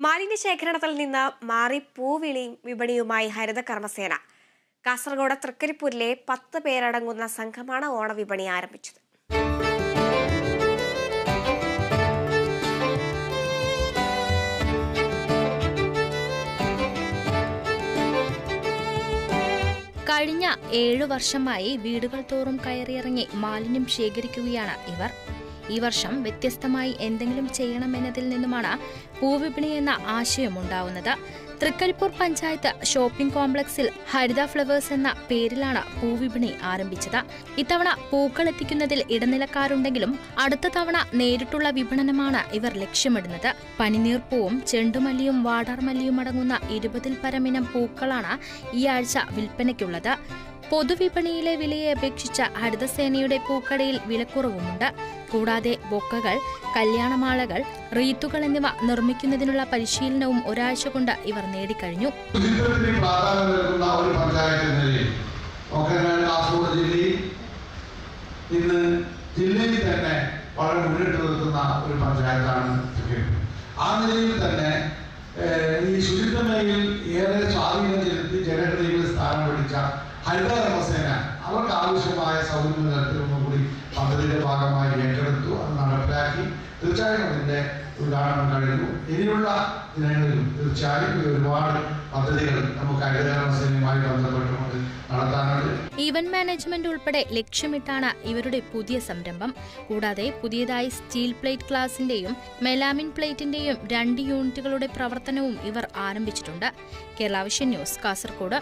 മാലിന്യ ശേഖരണത്തിൽ നിന്ന് മാറി പൂവിളിയും വിപണിയുമായി ഹരിത കർമ്മസേന. കാസർഗോഡ് തൃക്കരിപ്പൂരിലെ 10 പേരടങ്ങുന്ന സംഘമാണ് ഓണവിപണി ആരംഭിച്ചത്. കഴിഞ്ഞ 7 വർഷമായി വീടുകൾ തോറും കയറിയിറങ്ങി മാലിന്യം ശേഖരിക്കുകയാണ് ഇവർ. ഈ വർഷം വ്യത്യസ്തമായി എന്തെങ്കിലും ചെയ്യണമെന്നതിൽ നിന്നുമാണ് പൂവിപണി എന്ന ആശയമുണ്ടാവുന്നത്. തൃക്കരിപ്പൂർ പഞ്ചായത്ത് ഷോപ്പിംഗ് കോംപ്ലക്സിൽ ഹരിത ഫ്ലവേഴ്സ് എന്ന പേരിലാണ് പൂവിപണി ആരംഭിച്ചത്. ഇത്തവണ പൂക്കൾ എത്തിക്കുന്നതിൽ ഇടനിലക്കാരുണ്ടെങ്കിലും അടുത്ത തവണ നേരിട്ടുള്ള വിപണനമാണ് ഇവർ ലക്ഷ്യമിടുന്നത്. പനിനീർപ്പൂവും ചെണ്ടുമല്ലിയും വാടാർമല്ലിയും അടങ്ങുന്ന 20-ൽ പരമിനം പൂക്കളാണ് ഈ ആഴ്ച വിൽപ്പനയ്ക്കുള്ളത്. പൊതുവിപണിയിലെ വിലയെ അപേക്ഷിച്ച ഹരിതസേനയുടെ പൂക്കടയിൽ വിലക്കുറവുമുണ്ട്. കൂടാതെ ബൊക്കകൾ, കല്യാണമാലകൾ, റീത്തുകൾ എന്നിവ നിർമ്മിക്കുന്നതിനുള്ള പരിശീലനവും ഒരാഴ്ച കൊണ്ട് ഇവർ നേടിക്കഴിഞ്ഞു. ജില്ലയിൽ തന്നെ വളരെ മുന്നിട്ട് നിൽക്കുന്ന ഒരു പഞ്ചായത്താണ്. ആ നിലയിൽ തന്നെ ഈ ശുചിത്വ മേഖലയിൽ ഏറെ സ്വാധീനം ചെലുത്തി ജനഹൃദയങ്ങളിൽ സ്ഥാനം പിടിച്ച ഹരിത കർമ്മസേന അവർക്ക് ആവശ്യമായ സൗകര്യം നിലനിർത്തുന്ന കൂടി പദ്ധതിയുടെ ഭാഗമായി ഏറ്റെടുത്തു, അത് നടപ്പിലാക്കി. തീർച്ചയായും അതിന്റെ ഉദ്ഘാടനം കഴിഞ്ഞു. ഇനിയുള്ള ദിനങ്ങളിലും തീർച്ചയായും ഒരുപാട് പദ്ധതികൾ നമുക്ക് ഹരിത കർമ്മസേനയുമായി ബന്ധപ്പെട്ടുകൊണ്ട് നടത്താനുണ്ട്. ഈവന്റ് മാനേജ്മെന്റ് ഉൾപ്പെടെ ലക്ഷ്യമിട്ടാണ് ഇവരുടെ പുതിയ സംരംഭം. കൂടാതെ പുതിയതായി സ്റ്റീൽ പ്ലേറ്റ് ഗ്ലാസിന്റെയും മെലാമിൻ പ്ലേറ്റിന്റെയും 2 യൂണിറ്റുകളുടെ പ്രവർത്തനവും ഇവർ ആരംഭിച്ചിട്ടുണ്ട്. Kerala vision news, Kasaragod.